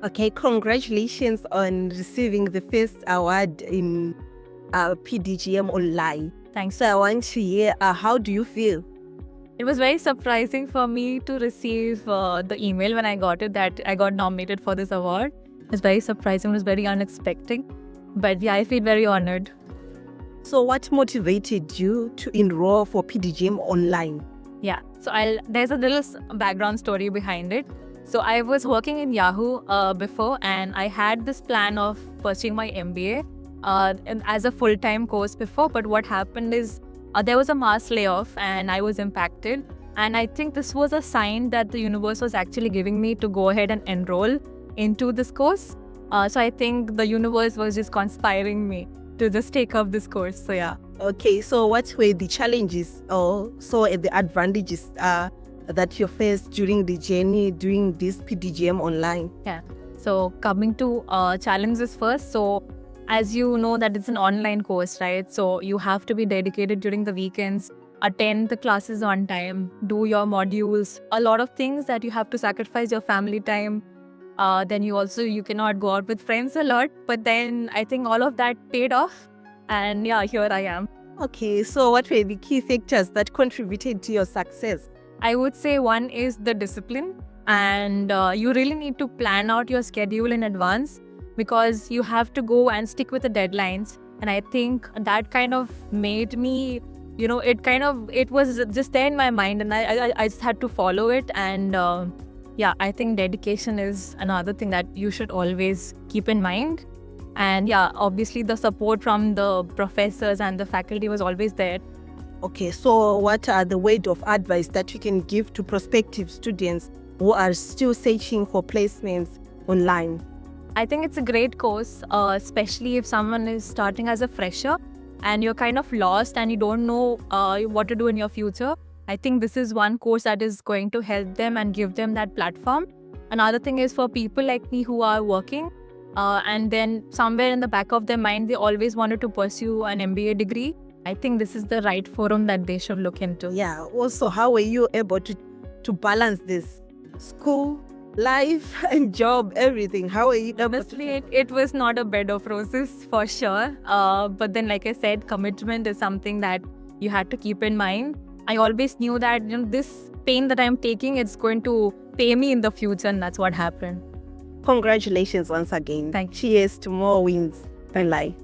Okay, congratulations on receiving the first award in PDGM Online. Thanks. So I want to hear, how do you feel? It was very surprising for me to receive the email when I got it that I got nominated for this award. It was very surprising. It was very unexpected. But yeah, I feel very honored. So what motivated you to enroll for PDGM Online? Yeah. So there's a little background story behind it. So I was working in Yahoo before, and I had this plan of pursuing my MBA as a full-time course before. But what happened is there was a mass layoff, and I was impacted. And I think this was a sign that the universe was actually giving me to go ahead and enroll into this course. So I think the universe was just conspiring me to just take up this course. So yeah. Okay, so what were the challenges or the advantages that you faced during the journey doing this PDGM Online? Yeah. So coming to challenges first. So as you know that it's an online course, right? So you have to be dedicated during the weekends, attend the classes on time, do your modules, a lot of things that you have to sacrifice your family time. Then you cannot go out with friends a lot. But then I think all of that paid off. And yeah, here I am. Okay, so what were the key factors that contributed to your success? I would say one is the discipline, and you really need to plan out your schedule in advance because you have to go and stick with the deadlines. And I think that kind of made me, it was just there in my mind, and I just had to follow it. And yeah, I think dedication is another thing that you should always keep in mind. And yeah, obviously the support from the professors and the faculty was always there. Okay, so what are the words of advice that you can give to prospective students who are still searching for placements online? I think it's a great course, especially if someone is starting as a fresher and you're kind of lost and you don't know what to do in your future. I think this is one course that is going to help them and give them that platform. Another thing is for people like me who are working and then somewhere in the back of their mind, they always wanted to pursue an MBA degree. I think this is the right forum that they should look into. Yeah, also, how were you able to balance this? School, life, and job, everything. How are you able Honestly, it was not a bed of roses for sure. But then, like I said, commitment is something that you had to keep in mind. I always knew that this pain that I'm taking, it's going to pay me in the future, and that's what happened. Congratulations once again. Thank you. Cheers to more wins in life.